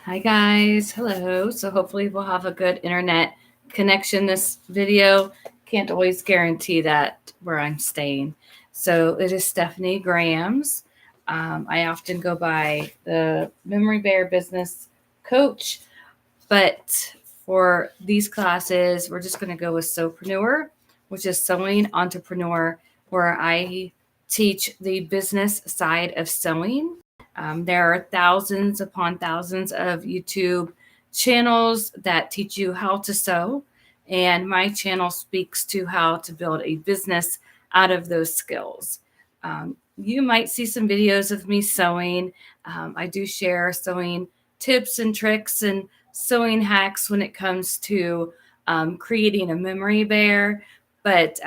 Hi guys, hello. So hopefully we'll have a good internet connection this video. Can't always guarantee that where I'm staying. So it is StephanieGrams. I often go by the Memory Bear Business Coach, but for these classes, we're just going to go with Sewpreneur, which is Sewing Entrepreneur, where I teach the business side of sewing. There are thousands upon thousands of YouTube channels that teach you how to sew, and my channel speaks to how to build a business out of those skills. You might see some videos of me sewing. I do share sewing tips and tricks and sewing hacks when it comes to creating a memory bear, but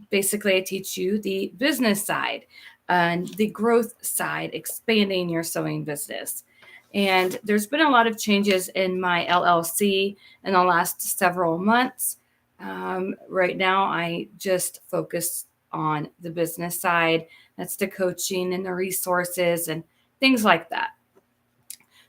basically I teach you the business side and the growth side, expanding your sewing business. And there's been a lot of changes in my LLC in the last several months. Right now, I just focus on the business side. That's the coaching and the resources and things like that.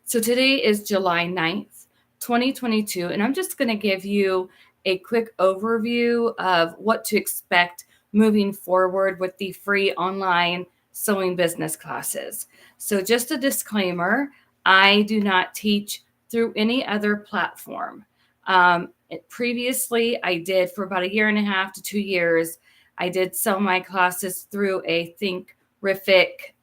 So today is July 9th, 2022, and I'm just going to give you a quick overview of what to expect moving forward with the free online sewing business classes. So just a disclaimer, I do not teach through any other platform. Previously, I did for about a year and a half to 2 years, I did sell my classes through a Thinkific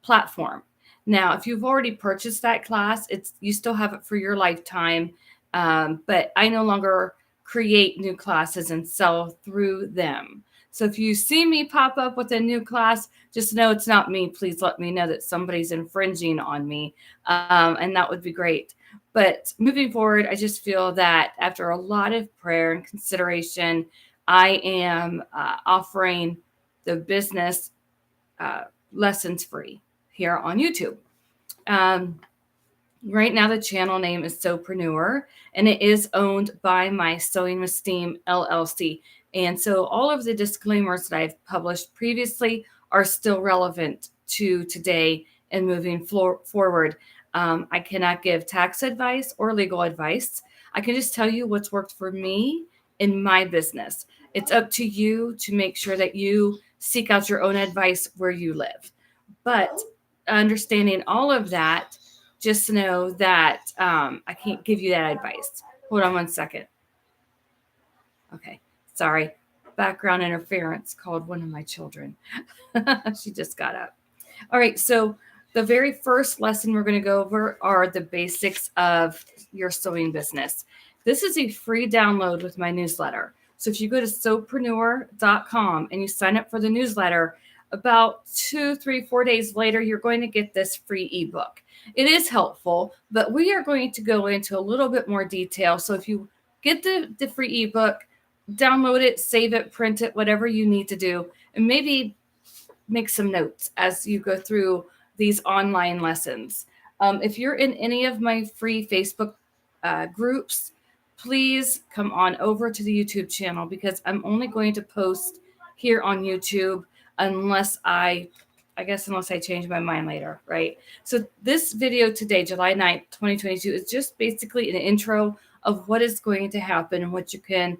platform. Now, if you've already purchased that class, you still have it for your lifetime, but I no longer create new classes and sell through them. So if you see me pop up with a new class, just know it's not me. Please let me know that somebody's infringing on me, and that would be great. But moving forward, I just feel that after a lot of prayer and consideration, I am offering the business lessons free here on YouTube. Right now, the channel name is Sewpreneur, and it is owned by my Sewing with Steam LLC. And so all of the disclaimers that I've published previously are still relevant to today and moving forward. I cannot give tax advice or legal advice. I can just tell you what's worked for me in my business. It's up to you to make sure that you seek out your own advice where you live. But understanding all of that, just know that I can't give you that advice. Hold on one second. Okay, sorry. Background interference called one of my children. She just got up. All right, so the very first lesson we're going to go over are the basics of your sewing business. This is a free download with my newsletter. So if you go to sewpreneur.com and you sign up for the newsletter, about 2, 3, 4 days later, you're going to get this free ebook. It is helpful, but we are going to go into a little bit more detail. So if you get the free ebook, download it, save it, print it, whatever you need to do, and maybe make some notes as you go through these online lessons. If you're in any of my free Facebook groups, please come on over to the YouTube channel because I'm only going to post here on YouTube unless I change my mind later, right? So this video today, July 9th, 2022, is just basically an intro of what is going to happen and what you can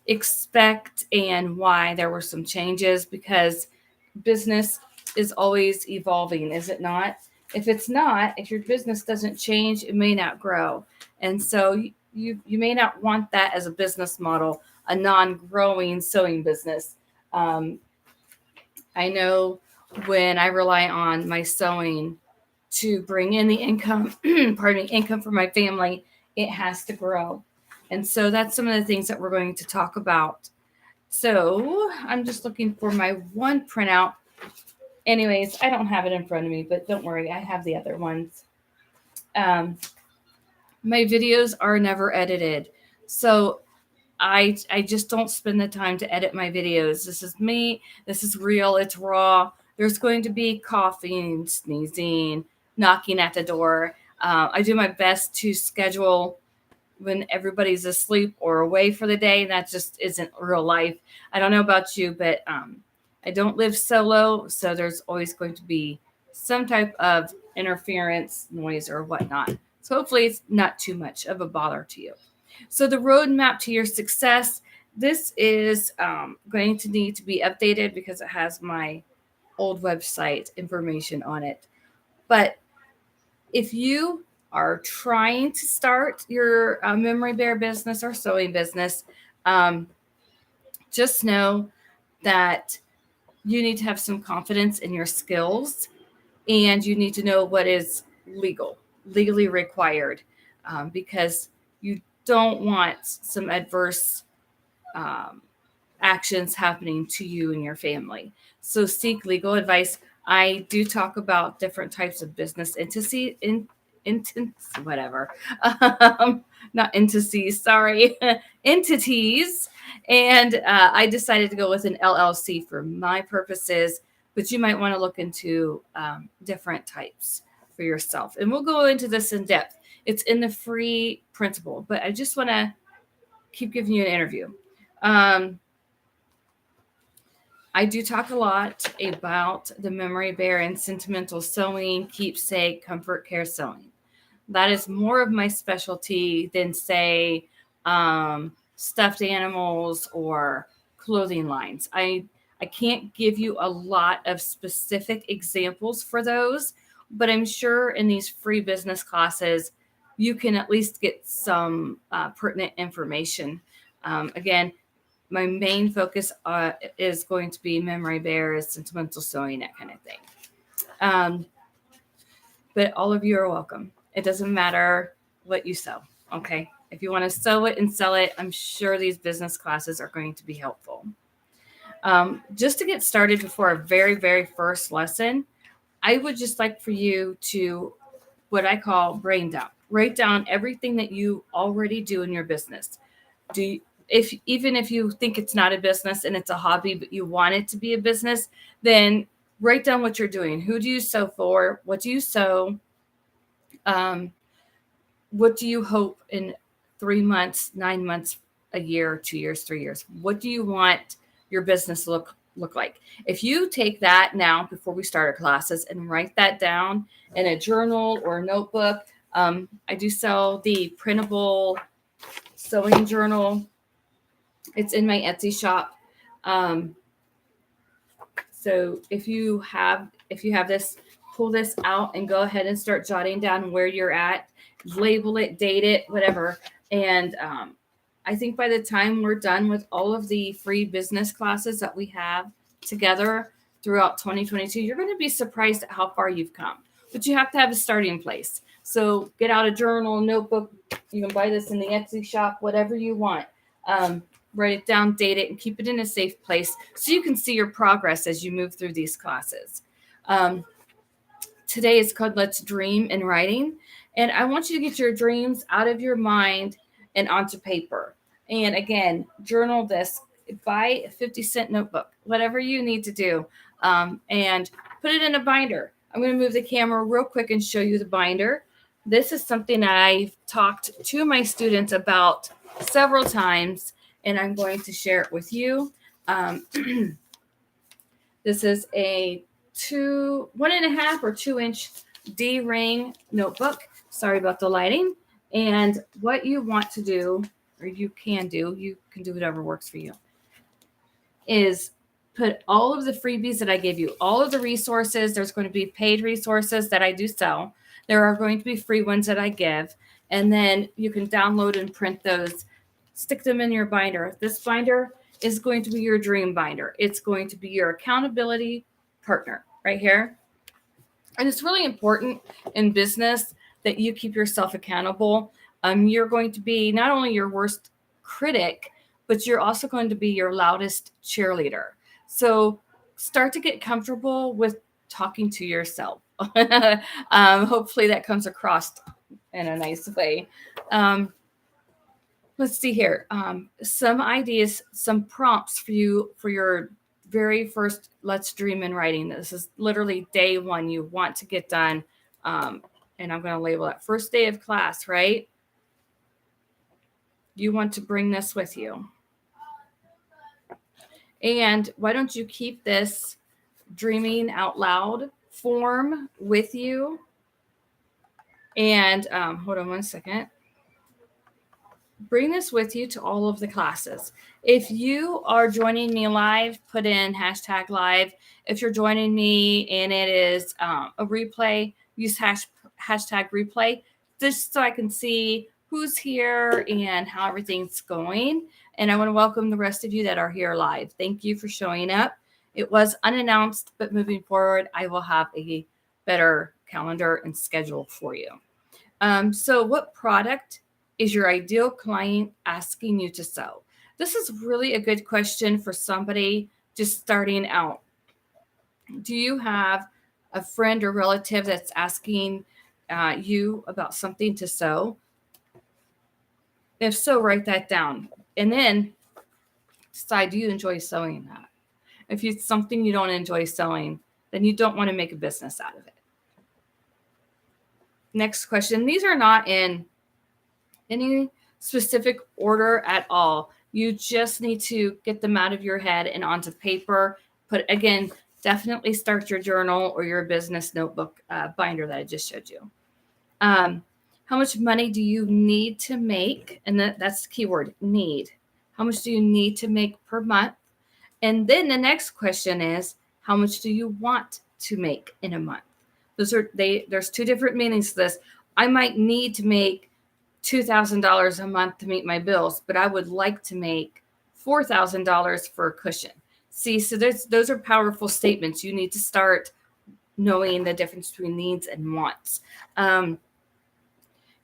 expect and why there were some changes, because business is always evolving, is it not? If it's not, if your business doesn't change, it may not grow. And so you may not want that as a business model, a non-growing sewing business. I know when I rely on my sewing to bring in the income, income for my family, it has to grow. And so that's some of the things that we're going to talk about. So I'm just looking for my one printout. Anyways, I don't have it in front of me, but don't worry, I have the other ones. My videos are never edited. So I just don't spend the time to edit my videos. This is me. This is real. It's raw. There's going to be coughing, sneezing, knocking at the door. I do my best to schedule when everybody's asleep or away for the day. That just isn't real life. I don't know about you, but I don't live solo, so there's always going to be some type of interference, noise, or whatnot. So hopefully it's not too much of a bother to you. So the roadmap to your success, this is going to need to be updated because it has my old website information on it. But if you are trying to start your memory bear business or sewing business, um, just know that you need to have some confidence in your skills, and you need to know what is legally required, because you don't want some adverse um, actions happening to you and your family. So seek legal advice. I do talk about different types of business whatever, not entities, sorry, entities. And I decided to go with an LLC for my purposes, but you might want to look into different types for yourself. And we'll go into this in depth. It's in the free principle, but I just want to keep giving you an interview. I do talk a lot about the memory bear and sentimental sewing, keepsake, comfort care sewing. That is more of my specialty than, say, stuffed animals or clothing lines. I can't give you a lot of specific examples for those, but I'm sure in these free business classes, you can at least get some pertinent information. Again, my main focus is going to be memory bears, sentimental sewing, that kind of thing. But all of you are welcome. It doesn't matter what you sew, okay? If you want to sew it and sell it, I'm sure these business classes are going to be helpful. Just to get started before our very, very first lesson, I would just like for you to, what I call brain dump. Write down everything that you already do in your business. Even if you think it's not a business and it's a hobby, but you want it to be a business, then write down what you're doing. Who do you sew for? What do you sew? What do you hope in 3 months, 9 months, a year, 2 years, 3 years? What do you want your business to look like? If you take that now before we start our classes and write that down in a journal or a notebook, I do sell the printable sewing journal. It's in my Etsy shop. So if you have this, pull this out and go ahead and start jotting down where you're at, label it, date it, whatever. And I think by the time we're done with all of the free business classes that we have together throughout 2022, you're going to be surprised at how far you've come. But you have to have a starting place. So get out a journal, notebook. You can buy this in the Etsy shop, whatever you want. Write it down, date it, and keep it in a safe place so you can see your progress as you move through these classes. Today is called Let's Dream in Writing. And I want you to get your dreams out of your mind and onto paper. And again, journal this, buy a 50-cent notebook, whatever you need to do, and put it in a binder. I'm going to move the camera real quick and show you the binder. This is something I've talked to my students about several times, and I'm going to share it with you. This is a 1.5 or 2-inch D-ring notebook. Sorry about the lighting. And what you want to do, or you can do whatever works for you, is put all of the freebies that I give you, all of the resources. There's going to be paid resources that I do sell. There are going to be free ones that I give. And then you can download and print those, stick them in your binder. This binder is going to be your dream binder. It's going to be your accountability partner right here. And it's really important in business that you keep yourself accountable. You're going to be not only your worst critic, but you're also going to be your loudest cheerleader. So start to get comfortable with talking to yourself. Hopefully that comes across in a nice way. Let's see here. Some ideas, some prompts for you for your very first Let's Dream in Writing. This is literally day one. You want to get done. And I'm going to label that first day of class, right? You want to bring this with you. And why don't you keep this dreaming out loud form with you. And hold on one second. Bring this with you to all of the classes. If you are joining me live, put in hashtag live. If you're joining me and it is a replay, use hashtag replay, just so I can see who's here and how everything's going. And I want to welcome the rest of you that are here live. Thank you for showing up. It was unannounced, but moving forward, I will have a better calendar and schedule for you. So what product is your ideal client asking you to sew? This is really a good question for somebody just starting out. Do you have a friend or relative that's asking you about something to sew? If so, write that down. And then decide, do you enjoy sewing that? If it's something you don't enjoy sewing, then you don't want to make a business out of it. Next question. These are not in any specific order at all. You just need to get them out of your head and onto paper. Again, definitely start your journal or your business notebook binder that I just showed you. How much money do you need to make? And that's the keyword, need. How much do you need to make per month? And then the next question is, how much do you want to make in a month? There's two different meanings to this. I might need to make $2,000 a month to meet my bills, but I would like to make $4,000 for a cushion. See, so those are powerful statements. You need to start knowing the difference between needs and wants.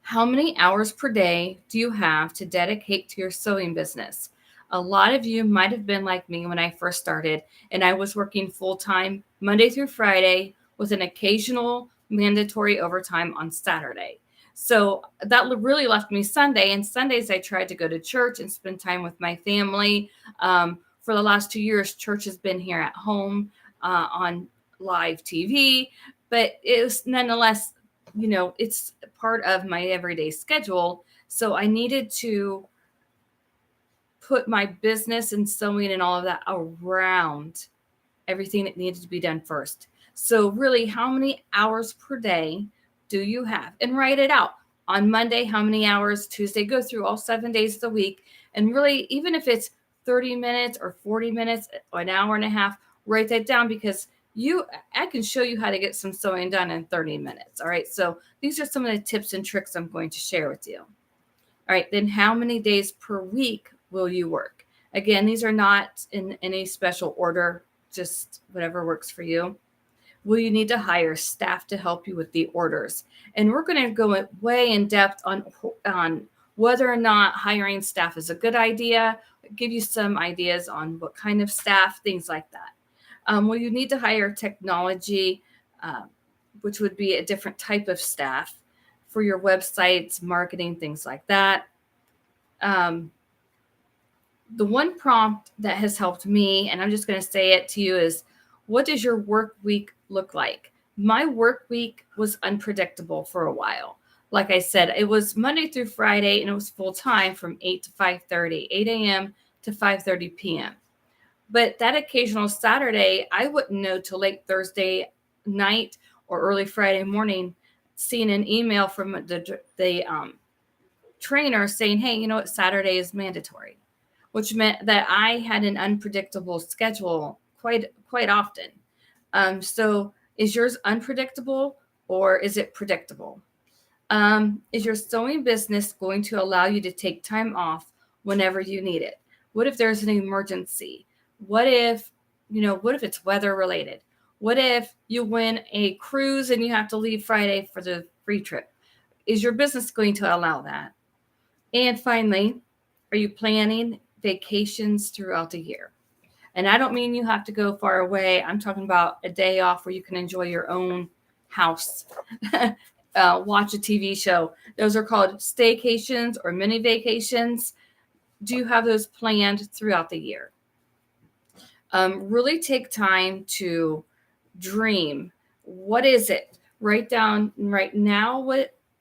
How many hours per day do you have to dedicate to your sewing business? A lot of you might have been like me when I first started, and I was working full-time Monday through Friday with an occasional mandatory overtime on Saturday. So that really left me Sunday. And Sundays, I tried to go to church and spend time with my family. For the last 2 years, church has been here at home on live TV, but it was nonetheless, it's part of my everyday schedule. So I needed to put my business and sewing and all of that around everything that needed to be done first. So really, how many hours per day do you have? And write it out. On Monday, how many hours? Tuesday, go through all 7 days of the week. And really, even if it's 30 minutes or 40 minutes or an hour and a half, write that down, because I can show you how to get some sewing done in 30 minutes. All right. So these are some of the tips and tricks I'm going to share with you. All right. Then how many days per week will you work? Again, these are not in any special order, just whatever works for you. Will you need to hire staff to help you with the orders? And we're going to go way in depth on whether or not hiring staff is a good idea, give you some ideas on what kind of staff, things like that. Will you need to hire technology, which would be a different type of staff for your websites, marketing, things like that. The one prompt that has helped me, and I'm just going to say it to you, is, what does your work week look like? My work week was unpredictable for a while. Like I said, it was Monday through Friday, and it was full time from 8 to 5:30, 8 a.m. to 5:30 p.m. But that occasional Saturday, I wouldn't know till late Thursday night or early Friday morning, seeing an email from the trainer saying, hey, you know what, Saturday is mandatory, which meant that I had an unpredictable schedule quite often. So is yours unpredictable, or is it predictable? Is your sewing business going to allow you to take time off whenever you need it? What if there's an emergency? What if it's weather related? What if you win a cruise and you have to leave Friday for the free trip? Is your business going to allow that? And finally, are you planning vacations throughout the year? And I don't mean you have to go far away. I'm talking about a day off where you can enjoy your own house, watch a TV show. Those are called staycations or mini vacations. Do you have those planned throughout the year? Really take time to dream. What is it? Write down right now.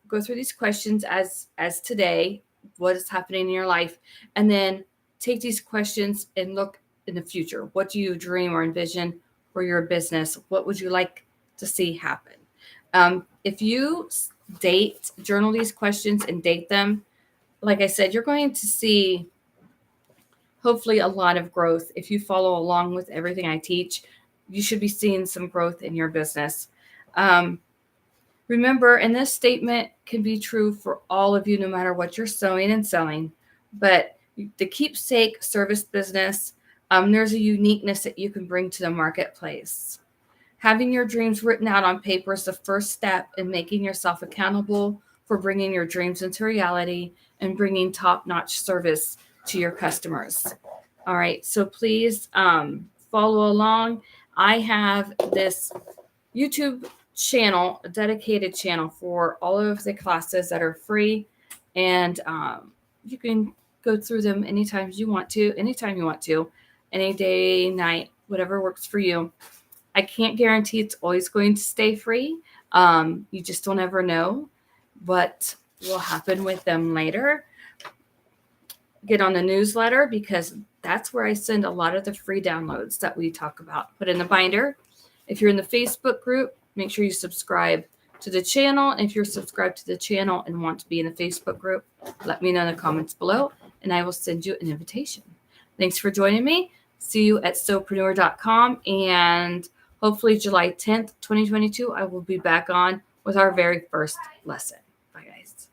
Go through these questions as today. What is happening in your life, and then take these questions and look in the future. What do you dream or envision for your business? What would you like to see happen. If you journal these questions and date them, like I said, you're going to see hopefully a lot of growth. If you follow along with everything I teach, you should be seeing some growth in your business. Remember, and this statement can be true for all of you, no matter what you're sewing and selling, but the Keepsake service business, there's a uniqueness that you can bring to the marketplace. Having your dreams written out on paper is the first step in making yourself accountable for bringing your dreams into reality and bringing top-notch service to your customers. All right, so please follow along. I have this YouTube channel, a dedicated channel for all of the classes that are free, and you can go through them anytime you want to, any day, night, whatever works for you. I can't guarantee it's always going to stay free. You just don't ever know what will happen with them later. Get on the newsletter, because that's where I send a lot of the free downloads that we talk about. Put in the binder. If you're in the Facebook group, make sure you subscribe to the channel. And if you're subscribed to the channel and want to be in the Facebook group, let me know in the comments below, and I will send you an invitation. Thanks for joining me. See you at Sewpreneur.com, and hopefully July 10th, 2022, I will be back on with our very first lesson. Bye, guys.